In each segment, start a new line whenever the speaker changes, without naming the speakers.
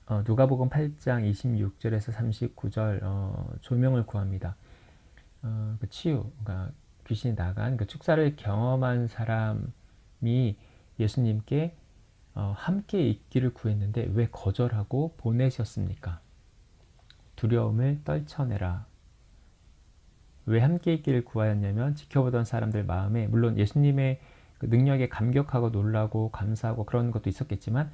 누가복음 8장 26절에서 39절 조명을 구합니다. 그 치유, 그러니까 귀신이 나간 그 축사를 경험한 사람이 예수님께 함께 있기를 구했는데 왜 거절하고 보내셨습니까? 두려움을 떨쳐내라. 왜 함께 있기를 구하였냐면 지켜보던 사람들 마음에 물론 예수님의 그 능력에 감격하고 놀라고 감사하고 그런 것도 있었겠지만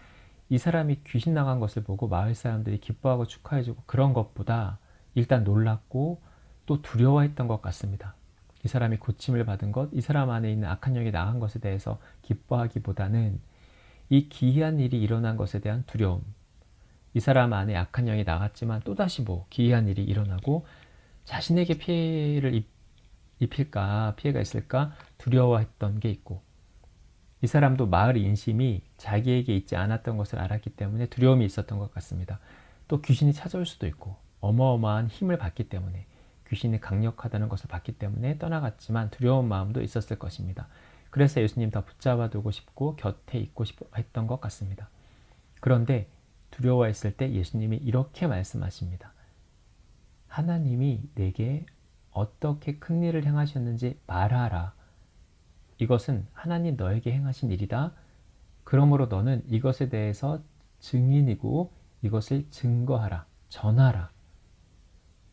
이 사람이 귀신 나간 것을 보고 마을 사람들이 기뻐하고 축하해주고 그런 것보다 일단 놀랐고 또 두려워했던 것 같습니다. 이 사람이 고침을 받은 것, 이 사람 안에 있는 악한 영이 나간 것에 대해서 기뻐하기보다는 이 기이한 일이 일어난 것에 대한 두려움, 이 사람 안에 악한 영이 나갔지만 또다시 뭐 기이한 일이 일어나고 자신에게 피해를 입힐까, 피해가 있을까 두려워했던 게 있고 이 사람도 마을 인심이 자기에게 있지 않았던 것을 알았기 때문에 두려움이 있었던 것 같습니다. 또 귀신이 찾아올 수도 있고 어마어마한 힘을 받기 때문에 귀신이 강력하다는 것을 봤기 때문에 떠나갔지만 두려운 마음도 있었을 것입니다. 그래서 예수님 더 붙잡아 두고 싶고 곁에 있고 싶어 했던 것 같습니다. 그런데 두려워했을 때 예수님이 이렇게 말씀하십니다. 하나님이 내게 어떻게 큰 일을 행하셨는지 말하라. 이것은 하나님 너에게 행하신 일이다. 그러므로 너는 이것에 대해서 증인이고 이것을 증거하라. 전하라.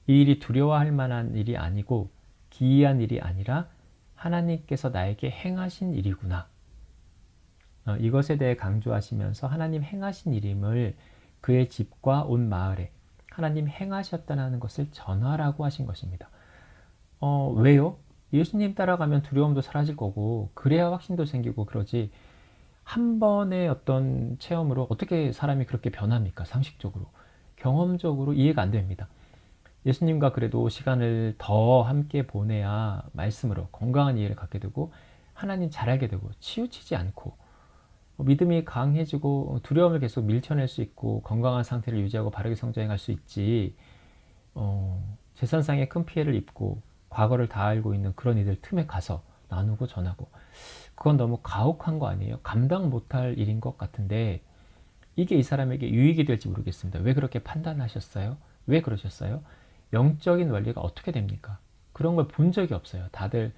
이 일이 두려워할 만한 일이 아니고 기이한 일이 아니라 하나님께서 나에게 행하신 일이구나. 이것에 대해 강조하시면서 하나님 행하신 일임을 그의 집과 온 마을에 하나님 행하셨다는 것을 전하라고 하신 것입니다. 왜요? 예수님 따라가면 두려움도 사라질 거고 그래야 확신도 생기고 그러지 한 번의 어떤 체험으로 어떻게 사람이 그렇게 변합니까? 상식적으로. 경험적으로 이해가 안 됩니다. 예수님과 그래도 시간을 더 함께 보내야 말씀으로 건강한 이해를 갖게 되고 하나님 잘 알게 되고 치우치지 않고 믿음이 강해지고 두려움을 계속 밀쳐낼 수 있고 건강한 상태를 유지하고 바르게 성장할 수 있지 재산상의 큰 피해를 입고 과거를 다 알고 있는 그런 이들 틈에 가서 나누고 전하고 그건 너무 가혹한 거 아니에요? 감당 못할 일인 것 같은데 이게 이 사람에게 유익이 될지 모르겠습니다. 왜 그렇게 판단하셨어요? 왜 그러셨어요? 영적인 원리가 어떻게 됩니까? 그런 걸 본 적이 없어요. 다들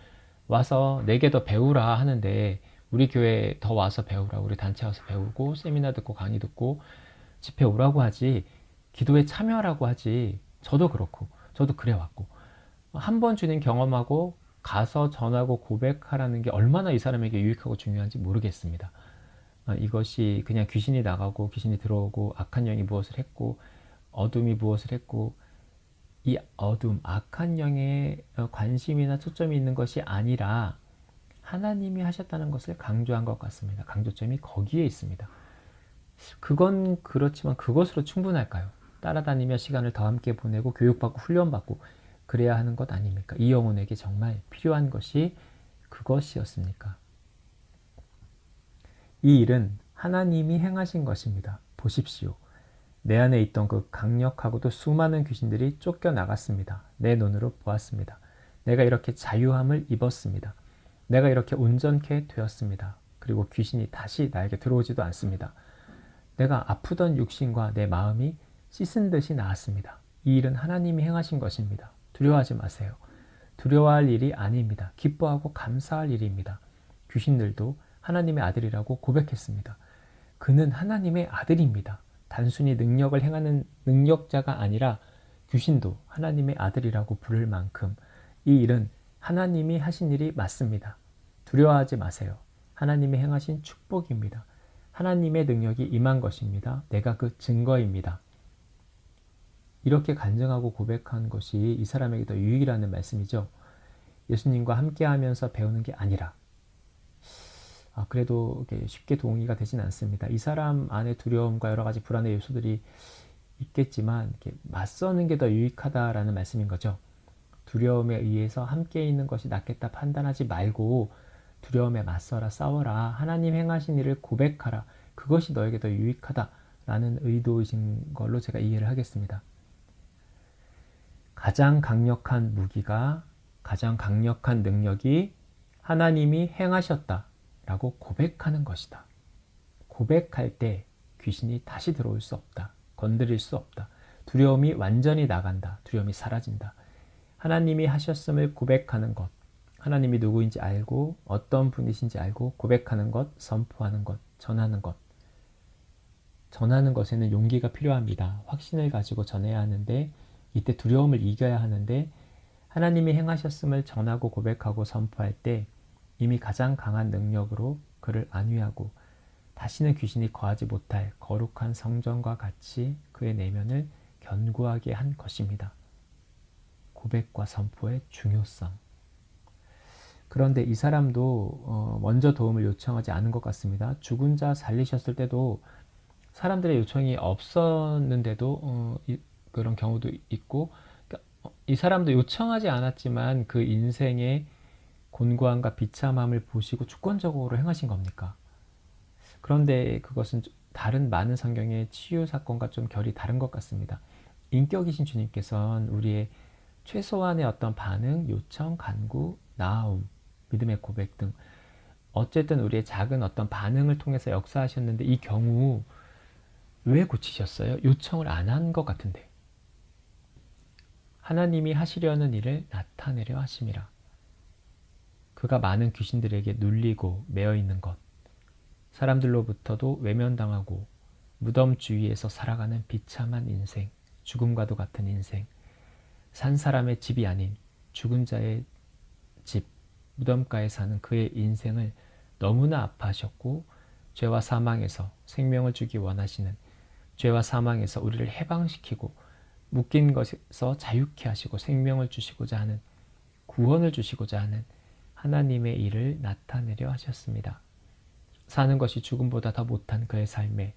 와서 내게 더 배우라 하는데 우리 교회 더 와서 배우라, 우리 단체 와서 배우고 세미나 듣고 강의 듣고 집회 오라고 하지 기도에 참여하라고 하지. 저도 그렇고 저도 그래 왔고 한 번 주님 경험하고 가서 전하고 고백하라는 게 얼마나 이 사람에게 유익하고 중요한지 모르겠습니다. 이것이 그냥 귀신이 나가고 귀신이 들어오고 악한 영이 무엇을 했고 어둠이 무엇을 했고 이 어둠, 악한 영에 관심이나 초점이 있는 것이 아니라 하나님이 하셨다는 것을 강조한 것 같습니다. 강조점이 거기에 있습니다. 그건 그렇지만 그것으로 충분할까요? 따라다니며 시간을 더 함께 보내고 교육받고 훈련받고 그래야 하는 것 아닙니까? 이 영혼에게 정말 필요한 것이 그것이었습니까? 이 일은 하나님이 행하신 것입니다. 보십시오. 내 안에 있던 그 강력하고도 수많은 귀신들이 쫓겨나갔습니다. 내 눈으로 보았습니다. 내가 이렇게 자유함을 입었습니다. 내가 이렇게 온전케 되었습니다. 그리고 귀신이 다시 나에게 들어오지도 않습니다. 내가 아프던 육신과 내 마음이 씻은 듯이 나았습니다. 이 일은 하나님이 행하신 것입니다. 두려워하지 마세요. 두려워할 일이 아닙니다. 기뻐하고 감사할 일입니다. 귀신들도 하나님의 아들이라고 고백했습니다. 그는 하나님의 아들입니다. 단순히 능력을 행하는 능력자가 아니라 귀신도 하나님의 아들이라고 부를 만큼 이 일은 하나님이 하신 일이 맞습니다. 두려워하지 마세요. 하나님이 행하신 축복입니다. 하나님의 능력이 임한 것입니다. 내가 그 증거입니다. 이렇게 간증하고 고백한 것이 이 사람에게 더 유익이라는 말씀이죠. 예수님과 함께하면서 배우는 게 아니라 그래도 쉽게 동의가 되진 않습니다. 이 사람 안에 두려움과 여러 가지 불안의 요소들이 있겠지만 맞서는 게 더 유익하다라는 말씀인 거죠. 두려움에 의해서 함께 있는 것이 낫겠다 판단하지 말고 두려움에 맞서라, 싸워라, 하나님 행하신 일을 고백하라. 그것이 너에게 더 유익하다라는 의도이신 걸로 제가 이해를 하겠습니다. 가장 강력한 무기가, 가장 강력한 능력이 하나님이 행하셨다 라고 고백하는 것이다. 고백할 때 귀신이 다시 들어올 수 없다. 건드릴 수 없다. 두려움이 완전히 나간다. 두려움이 사라진다. 하나님이 하셨음을 고백하는 것, 하나님이 누구인지 알고 어떤 분이신지 알고 고백하는 것, 선포하는 것, 전하는 것. 전하는 것에는 용기가 필요합니다. 확신을 가지고 전해야 하는데 이때 두려움을 이겨야 하는데 하나님이 행하셨음을 전하고 고백하고 선포할 때 이미 가장 강한 능력으로 그를 안위하고 다시는 귀신이 거하지 못할 거룩한 성전과 같이 그의 내면을 견고하게 한 것입니다. 고백과 선포의 중요성. 그런데 이 사람도 먼저 도움을 요청하지 않은 것 같습니다. 죽은 자 살리셨을 때도 사람들의 요청이 없었는데도 그런 경우도 있고, 이 사람도 요청하지 않았지만 그 인생의 곤고함과 비참함을 보시고 주권적으로 행하신 겁니까? 그런데 그것은 다른 많은 성경의 치유 사건과 좀 결이 다른 것 같습니다. 인격이신 주님께서는 우리의 최소한의 어떤 반응, 요청, 간구, 나아옴, 믿음의 고백 등 어쨌든 우리의 작은 어떤 반응을 통해서 역사하셨는데 이 경우 왜 고치셨어요? 요청을 안 한 것 같은데. 하나님이 하시려는 일을 나타내려 하심이라. 그가 많은 귀신들에게 눌리고 매여 있는 것, 사람들로부터도 외면당하고 무덤 주위에서 살아가는 비참한 인생, 죽음과도 같은 인생, 산 사람의 집이 아닌 죽은 자의 집, 무덤가에 사는 그의 인생을 너무나 아파하셨고 죄와 사망에서 생명을 주기 원하시는, 죄와 사망에서 우리를 해방시키고 묶인 것에서 자유케 하시고 생명을 주시고자 하는, 구원을 주시고자 하는 하나님의 일을 나타내려 하셨습니다. 사는 것이 죽음보다 더 못한 그의 삶에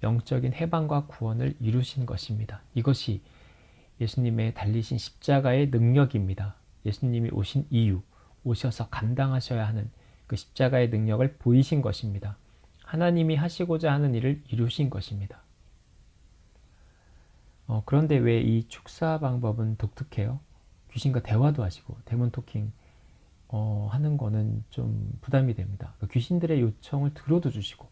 영적인 해방과 구원을 이루신 것입니다. 이것이 예수님의 달리신 십자가의 능력입니다. 예수님이 오신 이유, 오셔서 감당하셔야 하는 그 십자가의 능력을 보이신 것입니다. 하나님이 하시고자 하는 일을 이루신 것입니다. 그런데 왜 이 축사 방법은 독특해요? 귀신과 대화도 하시고 데몬 토킹 하는 거는 좀 부담이 됩니다. 귀신들의 요청을 들어도 주시고,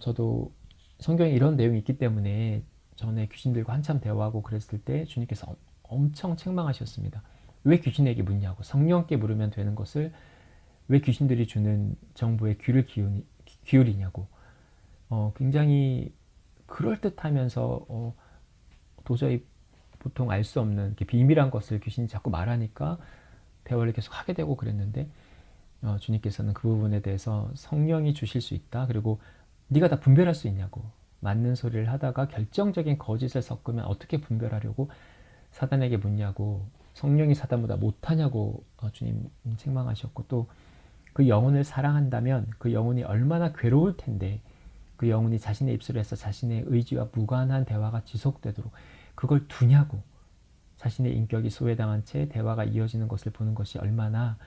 저도 성경에 이런 내용이 있기 때문에 전에 귀신들과 한참 대화하고 그랬을 때 주님께서 엄청 책망하셨습니다. 왜 귀신에게 묻냐고. 성령께 물으면 되는 것을 왜 귀신들이 주는 정보에 귀를 기울이냐고. 굉장히 그럴듯하면서 도저히 보통 알 수 없는 비밀한 것을 귀신이 자꾸 말하니까 대화를 계속 하게 되고 그랬는데, 주님께서는 그 부분에 대해서 성령이 주실 수 있다. 그리고 네가 다 분별할 수 있냐고. 맞는 소리를 하다가 결정적인 거짓을 섞으면 어떻게 분별하려고 사단에게 묻냐고. 성령이 사단보다 못하냐고 주님 책망하셨고, 또 그 영혼을 사랑한다면 그 영혼이 얼마나 괴로울 텐데 그 영혼이 자신의 입술에서 자신의 의지와 무관한 대화가 지속되도록 그걸 두냐고. 자신의 인격이 소외당한 채 대화가 이어지는 것을 보는 것이 얼마나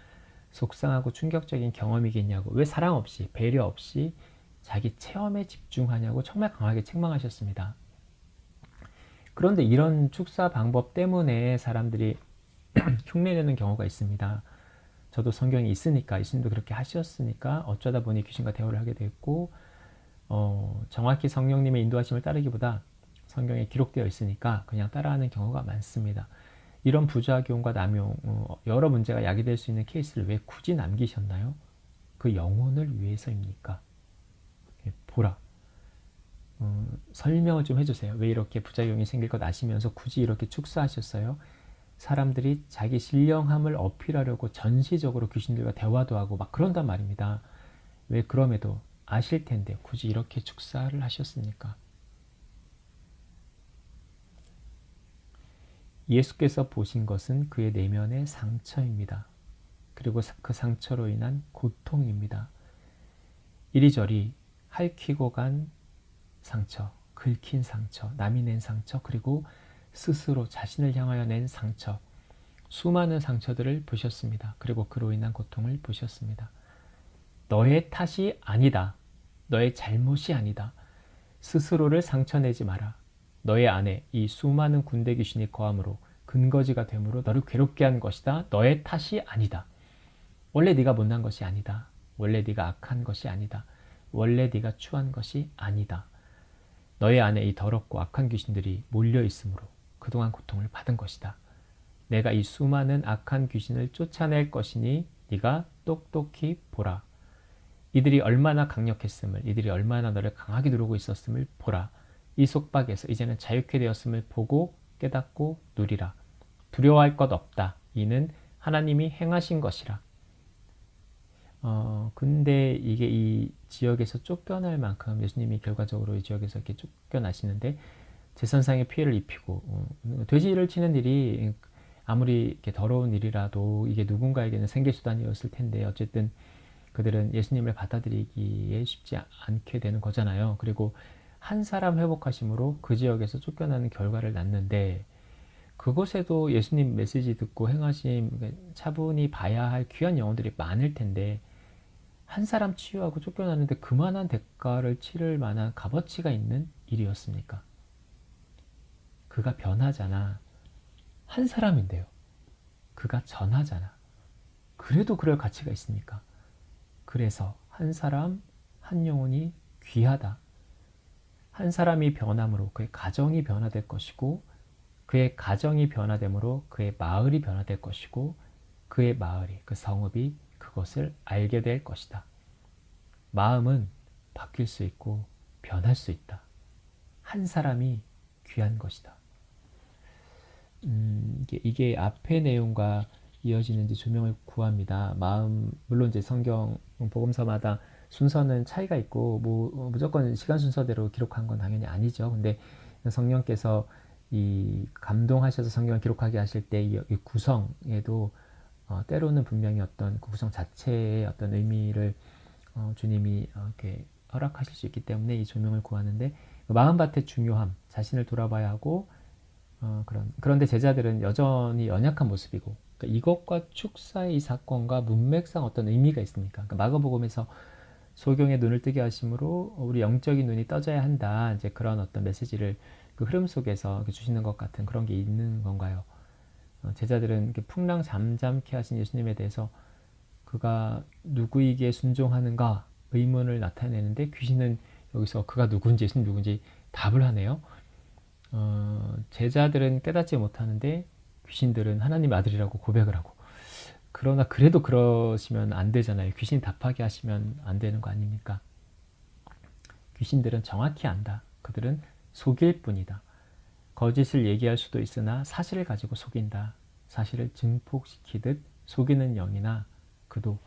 속상하고 충격적인 경험이겠냐고. 왜 사랑 없이, 배려 없이 자기 체험에 집중하냐고 정말 강하게 책망하셨습니다. 그런데 이런 축사 방법 때문에 사람들이 흉내내는 경우가 있습니다. 저도 성경이 있으니까, 예수님도 그렇게 하셨으니까 어쩌다 보니 귀신과 대화를 하게 됐고, 정확히 성령님의 인도하심을 따르기보다 성경에 기록되어 있으니까 그냥 따라하는 경우가 많습니다. 이런 부작용과 남용, 여러 문제가 야기될 수 있는 케이스를 왜 굳이 남기셨나요? 그 영혼을 위해서입니까? 보라. 설명을 좀 해주세요. 왜 이렇게 부작용이 생길 것 아시면서 굳이 이렇게 축사하셨어요? 사람들이 자기 신령함을 어필하려고 전시적으로 귀신들과 대화도 하고 막 그런단 말입니다. 왜 그럼에도 아실 텐데 굳이 이렇게 축사를 하셨습니까? 예수께서 보신 것은 그의 내면의 상처입니다. 그리고 그 상처로 인한 고통입니다. 이리저리 핥히고 간 상처, 긁힌 상처, 남이 낸 상처, 그리고 스스로 자신을 향하여 낸 상처, 수많은 상처들을 보셨습니다. 그리고 그로 인한 고통을 보셨습니다. 너의 탓이 아니다. 너의 잘못이 아니다. 스스로를 상처내지 마라. 너의 안에 이 수많은 군대 귀신이 거함으로 근거지가 되므로 너를 괴롭게 한 것이다. 너의 탓이 아니다. 원래 네가 못난 것이 아니다. 원래 네가 악한 것이 아니다. 원래 네가 추한 것이 아니다. 너의 안에 이 더럽고 악한 귀신들이 몰려 있으므로 그동안 고통을 받은 것이다. 내가 이 수많은 악한 귀신을 쫓아낼 것이니 네가 똑똑히 보라. 이들이 얼마나 강력했음을, 이들이 얼마나 너를 강하게 누르고 있었음을 보라. 이 속박에서 이제는 자유케 되었음을 보고 깨닫고 누리라. 두려워할 것 없다. 이는 하나님이 행하신 것이라. 근데 이게 이 지역에서 쫓겨날 만큼 예수님이 결과적으로 이 지역에서 이렇게 쫓겨나시는데 제선상에 피해를 입히고 돼지를 치는 일이 아무리 이렇게 더러운 일이라도 이게 누군가에게는 생계수단이었을 텐데 어쨌든 그들은 예수님을 받아들이기에 쉽지 않게 되는 거잖아요. 그리고 한 사람 회복하심으로 그 지역에서 쫓겨나는 결과를 낳는데 그곳에도 예수님 메시지 듣고 행하심 차분히 봐야 할 귀한 영혼들이 많을 텐데 한 사람 치유하고 쫓겨나는데 그만한 대가를 치를 만한 값어치가 있는 일이었습니까? 그가 변하잖아. 한 사람인데요. 그가 전하잖아. 그래도 그럴 가치가 있습니까? 그래서 한 사람, 한 영혼이 귀하다. 한 사람이 변함으로 그의 가정이 변화될 것이고 그의 가정이 변화됨으로 그의 마을이 변화될 것이고 그의 마을이, 그 성읍이 그것을 알게 될 것이다. 마음은 바뀔 수 있고 변할 수 있다. 한 사람이 귀한 것이다. 이게 앞의 내용과 이어지는지 조명을 구합니다. 마음, 물론 이제 성경 복음서마다 순서는 차이가 있고 무조건 시간 순서대로 기록한 건 당연히 아니죠. 근데 성령께서 이 감동하셔서 성경을 기록하게 하실 때 이 구성에도 때로는 분명히 어떤 그 구성 자체의 어떤 의미를 주님이 이렇게 허락하실 수 있기 때문에 이 조명을 구하는데 마음밭의 중요함, 자신을 돌아봐야 하고 그런데 제자들은 여전히 연약한 모습이고 그러니까 이것과 축사의 이 사건과 문맥상 어떤 의미가 있습니까? 그러니까 마가복음에서 소경의 눈을 뜨게 하심으로 우리 영적인 눈이 떠져야 한다. 이제 그런 어떤 메시지를 그 흐름 속에서 주시는 것 같은 그런 게 있는 건가요? 제자들은 이렇게 풍랑 잠잠케 하신 예수님에 대해서 그가 누구에게 순종하는가 의문을 나타내는데 귀신은 여기서 그가 누군지 예수님 누군지 답을 하네요. 제자들은 깨닫지 못하는데 귀신들은 하나님 아들이라고 고백을 하고 그러나 그래도 그러시면 안 되잖아요. 귀신이 답하게 하시면 안 되는 거 아닙니까? 귀신들은 정확히 안다. 그들은 속일 뿐이다. 거짓을 얘기할 수도 있으나 사실을 가지고 속인다. 사실을 증폭시키듯 속이는 영이나 그도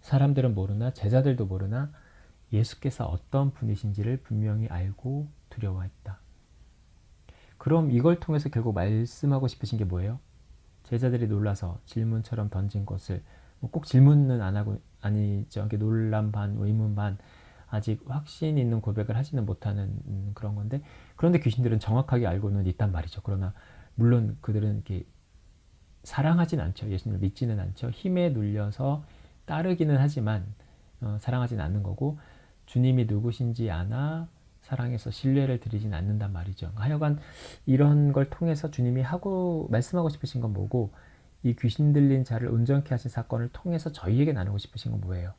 사람들은 모르나 제자들도 모르나 예수께서 어떤 분이신지를 분명히 알고 두려워했다. 그럼 이걸 통해서 결국 말씀하고 싶으신 게 뭐예요? 제자들이 놀라서 질문처럼 던진 것을 꼭 질문은 안 하고 아니죠. 논란 반, 의문 반 아직 확신 있는 고백을 하지는 못하는 그런 건데 그런데 귀신들은 정확하게 알고는 있단 말이죠. 그러나 물론 그들은 이렇게 사랑하진 않죠. 예수님을 믿지는 않죠. 힘에 눌려서 따르기는 하지만 사랑하진 않는 거고 주님이 누구신지 아나 사랑해서 신뢰를 드리진 않는단 말이죠. 하여간 이런 걸 통해서 주님이 말씀하고 싶으신 건 뭐고 이 귀신 들린 자를 온전케 하신 사건을 통해서 저희에게 나누고 싶으신 건 뭐예요?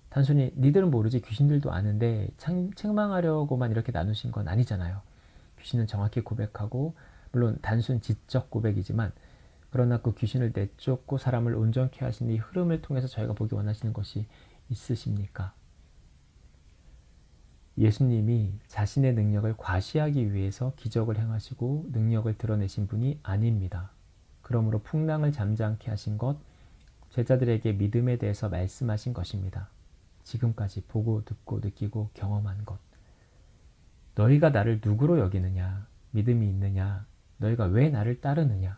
단순히 니들은 모르지 귀신들도 아는데 책망하려고만 이렇게 나누신 건 아니잖아요. 귀신은 정확히 고백하고 물론 단순 지적 고백이지만 그러나 그 귀신을 내쫓고 사람을 온전케 하신 이 흐름을 통해서 저희가 보기 원하시는 것이 있으십니까? 예수님이 자신의 능력을 과시하기 위해서 기적을 행하시고 능력을 드러내신 분이 아닙니다. 그러므로 풍랑을 잠잠케 하신 것, 제자들에게 믿음에 대해서 말씀하신 것입니다. 지금까지 보고 듣고 느끼고 경험한 것. 너희가 나를 누구로 여기느냐? 믿음이 있느냐? 너희가 왜 나를 따르느냐?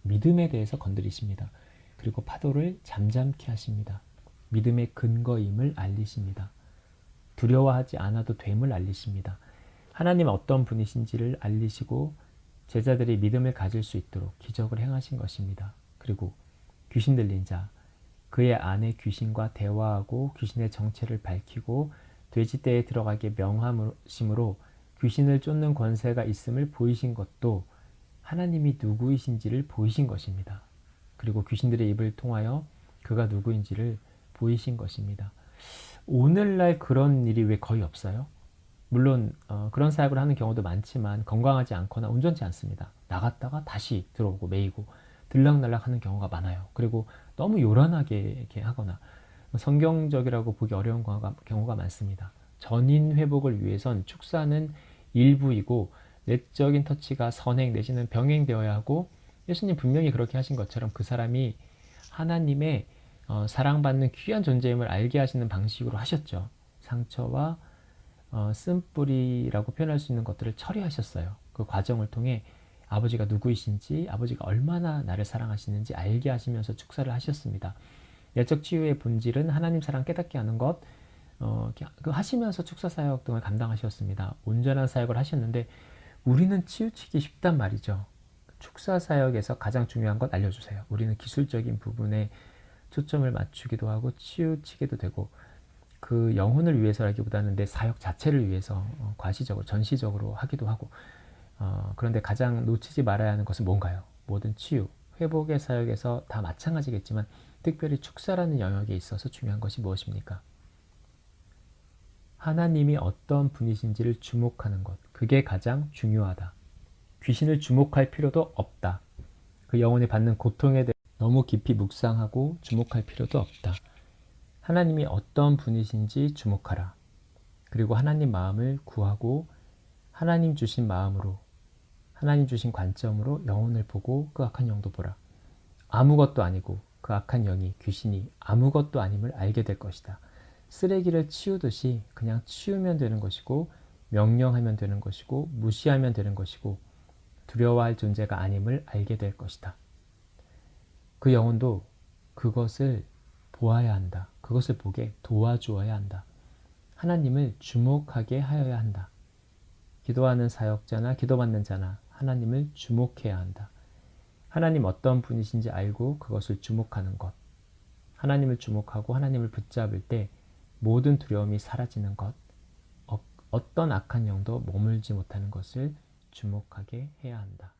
믿음에 대해서 건드리십니다. 그리고 파도를 잠잠케 하십니다. 믿음의 근거임을 알리십니다. 두려워하지 않아도 됨을 알리십니다. 하나님 어떤 분이신지를 알리시고 제자들이 믿음을 가질 수 있도록 기적을 행하신 것입니다. 그리고 귀신 들린 자, 그의 안에 귀신과 대화하고 귀신의 정체를 밝히고 돼지떼에 들어가게 명하심으로 귀신을 쫓는 권세가 있음을 보이신 것도 하나님이 누구이신지를 보이신 것입니다. 그리고 귀신들의 입을 통하여 그가 누구인지를 보이신 것입니다. 오늘날 그런 일이 왜 거의 없어요? 물론 그런 사역을 하는 경우도 많지만 건강하지 않거나 온전치 않습니다. 나갔다가 다시 들어오고 매이고 들락날락 하는 경우가 많아요. 그리고 너무 요란하게 이렇게 하거나 성경적이라고 보기 어려운 경우가 많습니다. 전인 회복을 위해선 축사는 일부이고 내적인 터치가 선행 내지는 병행되어야 하고, 예수님 분명히 그렇게 하신 것처럼 그 사람이 하나님의 사랑받는 귀한 존재임을 알게 하시는 방식으로 하셨죠. 상처와 쓴뿌리라고 표현할 수 있는 것들을 처리하셨어요. 그 과정을 통해 아버지가 누구이신지, 아버지가 얼마나 나를 사랑하시는지 알게 하시면서 축사를 하셨습니다. 내적 치유의 본질은 하나님 사랑 깨닫게 하는 것, 그 하시면서 축사 사역 등을 감당하셨습니다. 온전한 사역을 하셨는데 우리는 치우치기 쉽단 말이죠. 축사 사역에서 가장 중요한 것 알려주세요. 우리는 기술적인 부분에 초점을 맞추기도 하고 치우치기도 되고, 그 영혼을 위해서라기보다는 내 사역 자체를 위해서 과시적으로 전시적으로 하기도 하고, 그런데 가장 놓치지 말아야 하는 것은 뭔가요? 모든 치유, 회복의 사역에서 다 마찬가지겠지만 특별히 축사라는 영역에 있어서 중요한 것이 무엇입니까? 하나님이 어떤 분이신지를 주목하는 것, 그게 가장 중요하다. 귀신을 주목할 필요도 없다. 그 영혼이 받는 고통에 대해 너무 깊이 묵상하고 주목할 필요도 없다. 하나님이 어떤 분이신지 주목하라. 그리고 하나님 마음을 구하고 하나님 주신 마음으로, 하나님 주신 관점으로 영혼을 보고 그 악한 영도 보라. 아무것도 아니고 그 악한 영이, 귀신이 아무것도 아님을 알게 될 것이다. 쓰레기를 치우듯이 그냥 치우면 되는 것이고, 명령하면 되는 것이고, 무시하면 되는 것이고, 두려워할 존재가 아님을 알게 될 것이다. 그 영혼도 그것을 보아야 한다. 그것을 보게 도와주어야 한다. 하나님을 주목하게 하여야 한다. 기도하는 사역자나 기도받는 자나 하나님을 주목해야 한다. 하나님 어떤 분이신지 알고 그것을 주목하는 것. 하나님을 주목하고 하나님을 붙잡을 때 모든 두려움이 사라지는 것. 어떤 악한 영도 머물지 못하는 것을 주목하게 해야 한다.